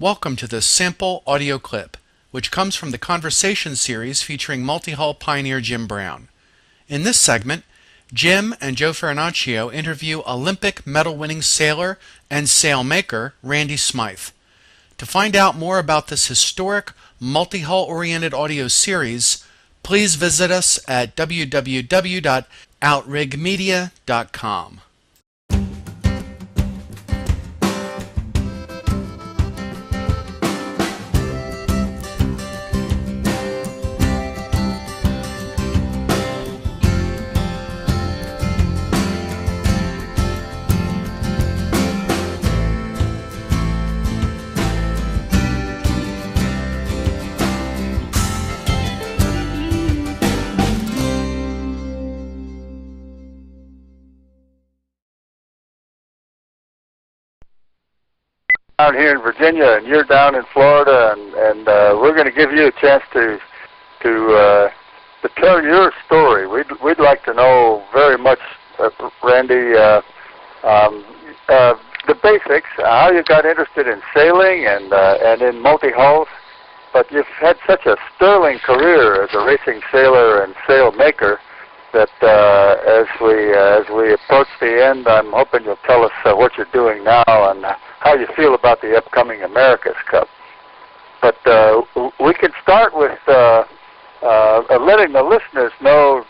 Welcome to this sample audio clip, which comes from the Conversation series featuring Multihull pioneer Jim Brown. In this segment, Jim and Joe Farinaccio interview Olympic medal-winning sailor and sailmaker Randy Smyth. To find out more about this historic, multi-hull-oriented audio series, please visit us at www.outrigmedia.com. Down here in Virginia, and you're down in Florida, and we're going to give you a chance to tell your story. We'd like to know very much, Randy, the basics, how you got interested in sailing and in multi-hulls. But you've had such a sterling career as a racing sailor and sail maker that as we approach the end, I'm hoping you'll tell us what you're doing now and how you feel about the upcoming America's Cup. But we can start with letting the listeners know,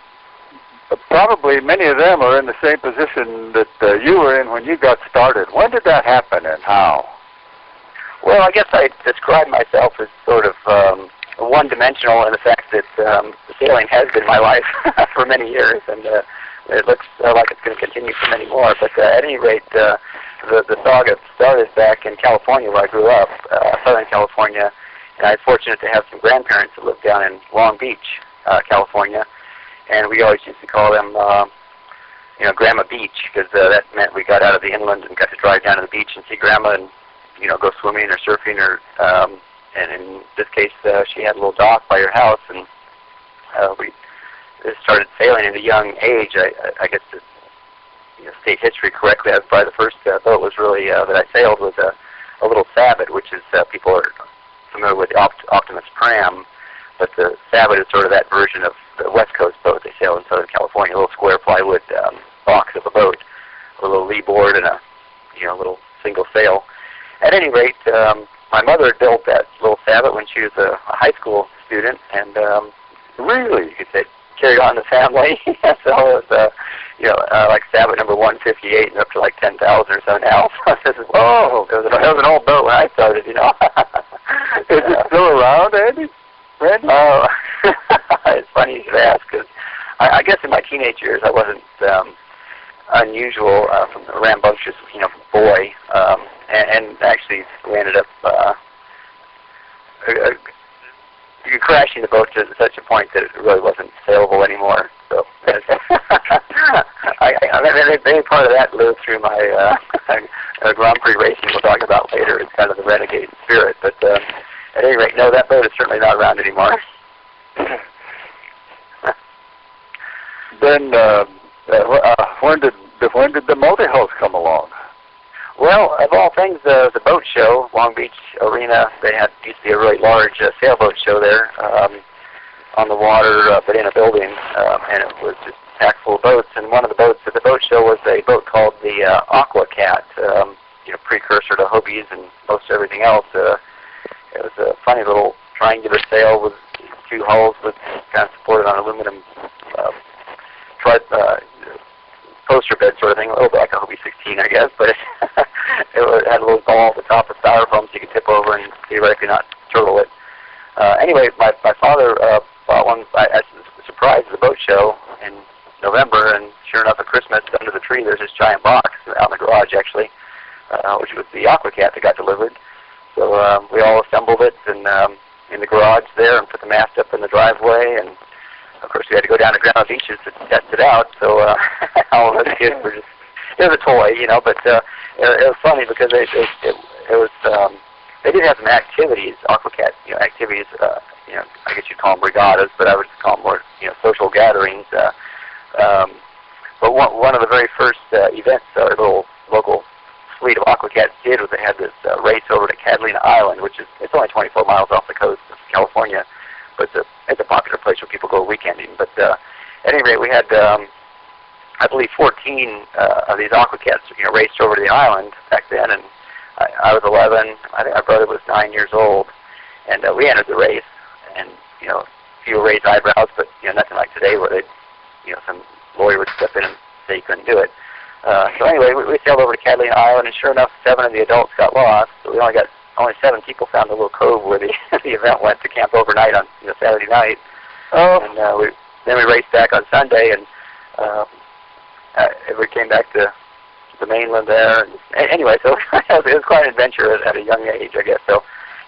probably many of them are in the same position that you were in when you got started. When did that happen and how? Well, I guess I describe myself as sort of one-dimensional in the fact that sailing has been my life for many years, and it looks like it's going to continue for many more. But at any rate, the saga started back in California, where I grew up, Southern California, and I was fortunate to have some grandparents that lived down in Long Beach, California, and we always used to call them, Grandma Beach, because that meant we got out of the inland and got to drive down to the beach and see Grandma and, go swimming or surfing, or and in this case, she had a little dock by her house, and we started sailing at a young age. I guess to state history correctly, I was probably the first boat was really that I sailed was a little Sabot, which is people are familiar with the Optimus Pram, but the Sabot is sort of that version of the West Coast boat they sail in Southern California, a little square plywood box of a boat, a little lee board and a little single sail. At any rate, my mother built that little Sabot when she was a high school student, and really, you could say, carried on the family. So it was, like Sabot number 158 and up to like 10,000 or so now. This is, it was an old boat when I started, Is it still around, Randy? Oh, it's funny you should ask, because I guess in my teenage years I wasn't unusual from a rambunctious, boy, and actually we ended up crashing the boat to such a point that it really wasn't saleable anymore. So maybe part of that lived through my Grand Prix racing we'll talk about later. It's kind of the renegade spirit. But at any rate, no, that boat is certainly not around anymore. Then when did the multi-hulls come along? Well, of all things, the boat show, Long Beach Arena, they used to be a really large sailboat show there on the water, but in a building, and it was just packed full of boats. And one of the boats at the boat show was a boat called the Aqua Cat, precursor to Hobies and most everything else. It was a funny little triangular sail with two hulls, with kind of supported on aluminum poster bed sort of thing, a little bit like a Hobie 16, I guess, but it had a little ball at the top of styrofoam so you could tip over and theoretically not turtle it. Anyway, my father bought one as a surprise at the boat show in November, and sure enough, at Christmas, under the tree, there's this giant box out in the garage, actually, which was the Aqua Cat that got delivered. So we all assembled it in the garage there and put the mast up in the driveway, and of course, we had to go down to Grandma Beach's to test it out, so all of us kids were just, it was a toy, but it was funny because it was, they did have some activities, Aquacat, activities, I guess you'd call them regattas, but I would call them more, social gatherings. But one of the very first events, our little local fleet of Aquacats did was they had this race over to Catalina Island, which is it's only 24 miles off the coast of California, but it's a popular place where people go weekending. But at any rate, we had I believe 14 of these Aquacats, raced over to the island back then, and I was 11. I think my brother was 9 years old, and we entered the race, and a few raised eyebrows, but nothing like today where they, some lawyer would step in and say you couldn't do it. So anyway, we sailed over to Catalina Island, and sure enough, 7 of the adults got lost. So we only 7 people found the little cove where the the event went to camp overnight on Saturday night. Oh. And then we raced back on Sunday, and we came back to the mainland there. And anyway, so it was quite an adventure at a young age, I guess. So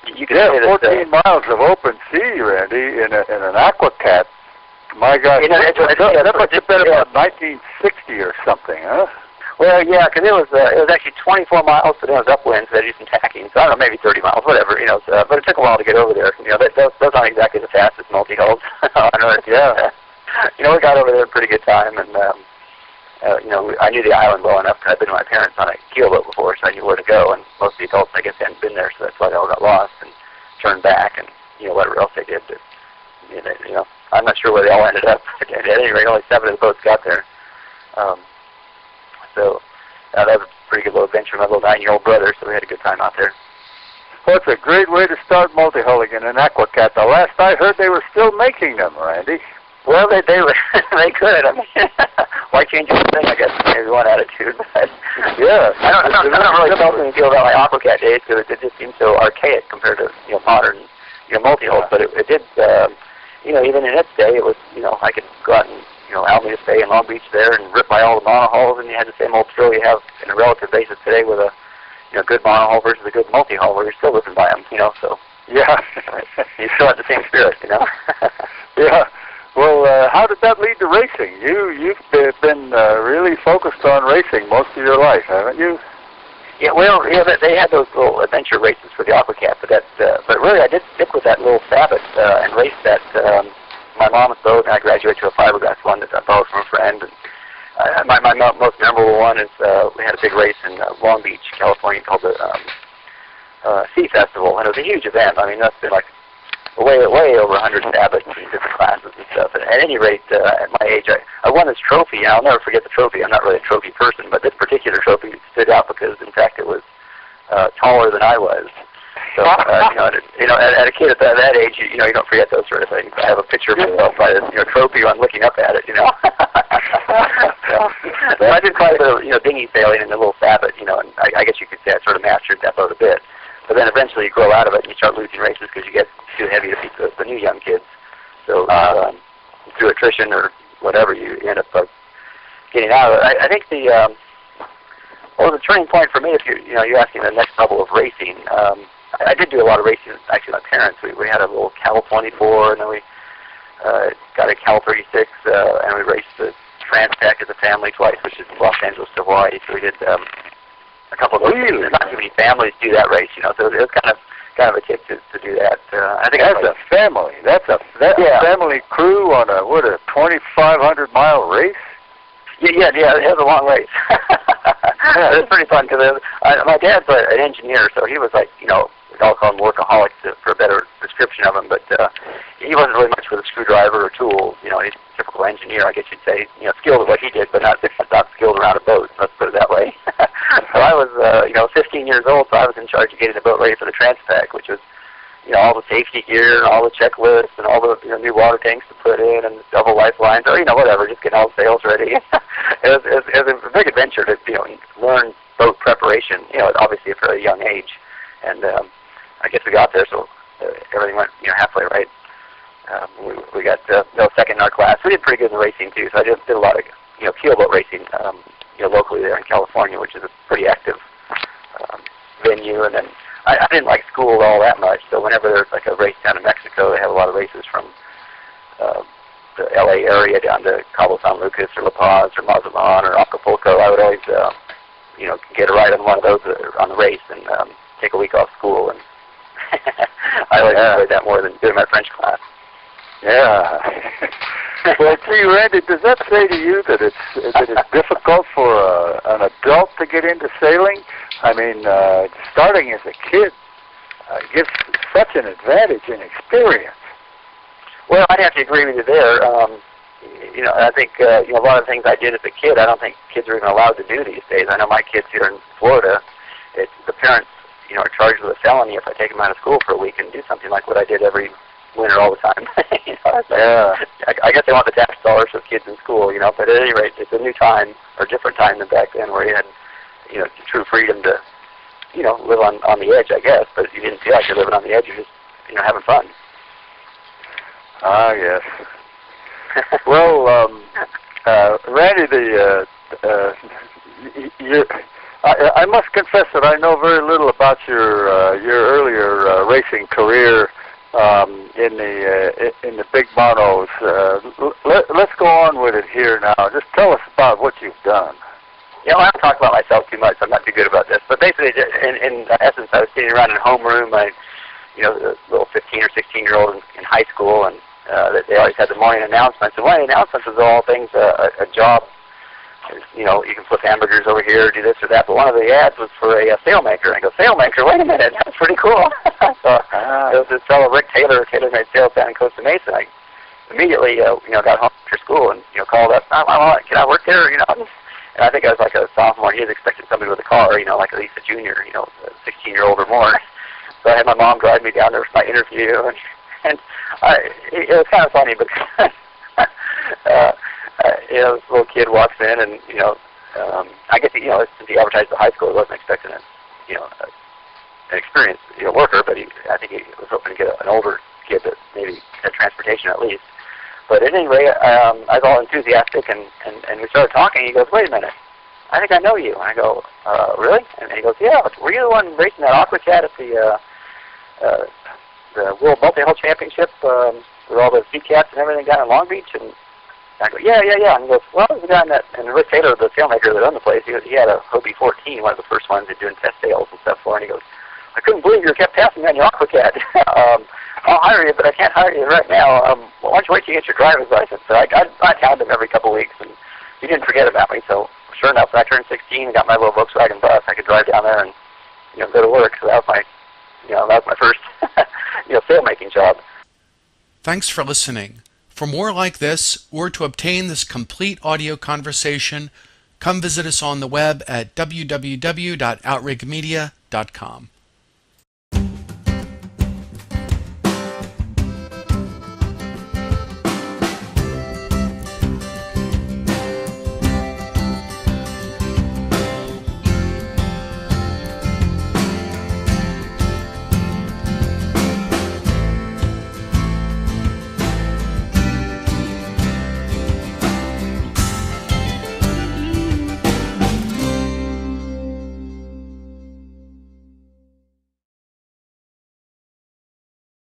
you could say that 14 miles of open sea, Randy, in an Aquacat. My God, that must have been about 1960 or something, huh? Well, yeah, because it was actually 24 miles, but it was upwind, so they did some tacking. So I don't know, maybe 30 miles, whatever, but it took a while to get over there. Those aren't exactly the fastest multi-hulls on Earth. Yeah. We got over there a pretty good time, and I knew the island well enough because I'd been with my parents on a keelboat before, so I knew where to go. And most of the adults, I guess, hadn't been there, so that's why they all got lost and turned back, and whatever else they did. But, I'm not sure where they all ended up. At any rate, only 7 of the boats got there. So that was a pretty good little adventure with my little 9-year-old brother, so we had a good time out there. Well, it's a great way to start multi-hulling in an Aquacat. The last I heard, they were still making them, Randy. Well, they they could. I mean, why change anything? I guess maybe one attitude. But yeah. I don't really feel about my Aquacat days because it just seems so archaic compared to modern multi-hulls. But it did. Even in its day, it was, I could go out and, Alameda Bay and Long Beach there and rip by all the monohulls, and you had the same old thrill you have in a relative basis today with a, good monohull versus a good multi-hull where you're still living by them, so. Yeah. You still have the same spirit, Yeah. Well, how did that lead to racing? You've been really focused on racing most of your life, haven't you? Yeah, well, they had those little adventure races for the Aquacat, but really I did stick with that little Sabbath and race that my mom's boat, and I graduated to a fiberglass one that I borrowed from a friend. And my most memorable one is we had a big race in Long Beach, California, called the Sea Festival, and it was a huge event. I mean, that's been like way over 100 Sabbaths in different classes and stuff. And at any rate, at my age, I won this trophy, and I'll never forget the trophy. I'm not really a trophy person, but this particular trophy stood out because, in fact, it was taller than I was. So, at a kid at that age, you don't forget those sort of things. I have a picture of myself by this, trophy. I'm looking up at it, So I did quite a bit of, dinghy sailing in the little Sabbath, and I guess you could say I sort of mastered that boat a bit. But then eventually you grow out of it and you start losing races because you get too heavy to beat the new young kids. So through attrition or whatever, you end up getting out of it. I think the turning point for me, if you're asking the next level of racing, I did do a lot of racing. Actually, my parents, we had a little Cal 24, and then we got a Cal 36, and we raced the Trans-Pac as a family twice, which is Los Angeles to Hawaii. So we did a couple of those. Really? Not too many families do that race, So it was kind of a kick to do that. I think that's a family. That's a family crew on a 2,500 mile race. Yeah, it was a long race. It was pretty fun because my dad's an engineer, so he was like, I'll call him workaholic for a better description of him, but he wasn't really much with a screwdriver or tools. He's a typical engineer, I guess you'd say. Skilled at what he did, but not skilled around a boat. Let's put it that way. So I was, 15 years old, so I was in charge of getting the boat ready for the Trans-Pac, which was, all the safety gear and all the checklists and all the new water tanks to put in and double lifelines or whatever, just getting all the sails ready. It was a big adventure to learn boat preparation. Obviously at a fairly young age, and I guess we got there, so everything went halfway right. We got second in our class. We did pretty good in the racing too. So I did a lot of keelboat racing locally there in California, which is a pretty active venue. And then I didn't like school all that much, so whenever there's like a race down in Mexico, they have a lot of races from the LA area down to Cabo San Lucas or La Paz or Mazatlan or Acapulco. I would always get a ride on one of those on the race and take a week off school, and I always enjoyed that more than doing my French class. Yeah. Well, gee, Randy, does that say to you that it's difficult for an adult to get into sailing? I mean, starting as a kid gives such an advantage in experience. Well, I'd have to agree with you there. I think a lot of the things I did as a kid, I don't think kids are even allowed to do these days. I know my kids here in Florida, the parents, are charged with a felony if I take them out of school for a week and do something like what I did every winter all the time. Yeah. I guess they want the tax dollars for kids in school, but at any rate, it's a new time or different time than back then where you had, true freedom to, live on the edge, I guess. But you didn't feel like you're living on the edge. You're just, having fun. Ah, yes. Well, Randy, I must confess that I know very little about your earlier racing career in the big monos. Let's go on with it here now. Just tell us about what you've done. I don't talk about myself too much. I'm not too good about this. But basically, in essence, I was sitting around in a homeroom. A little 15 or 16-year-old in high school, and they always had the morning announcements. And one of the announcements was all things a job. You can flip hamburgers over here, do this or that. But one of the ads was for a sailmaker. And I go, sailmaker? Wait a minute, that's pretty cool. So it was this fellow, Rick Taylor, Taylor-Made Sails down in Costa Mesa. I immediately, got home after school and called up. Can I work there? And I think I was like a sophomore. He was expecting somebody with a car, like at least a junior, a 16-year-old or more. So I had my mom drive me down there for my interview, and it was kind of funny because this little kid walks in, and I guess since he advertised at high school, he wasn't expecting an experienced worker, but I think he was hoping to get an older kid that maybe had transportation at least. But at any rate, I was all enthusiastic, and we started talking. He goes, "Wait a minute, I think I know you." And I go, "Really?" And he goes, "Yeah, were you the one racing that Aqua Cat at the World Multihull Championship with all the sea cats and everything down in Long Beach?" And I go, yeah. And he goes, "Well, I was the guy and Rick Taylor, the sailmaker that owned the place, he had a Hobie 14, one of the first ones that doing test sails and stuff for." And he goes, "I couldn't believe you kept passing me on your Aqua Cat. I'll hire you, but I can't hire you right now. Why don't you wait till you get your driver's license?" So I hound him every couple of weeks, and he didn't forget about me. So sure enough, when I turned 16 and got my little Volkswagen bus, I could drive down there and go to work. So that was my first sailmaking job. Thanks for listening. For more like this, or to obtain this complete audio conversation, come visit us on the web at www.outrigmedia.com.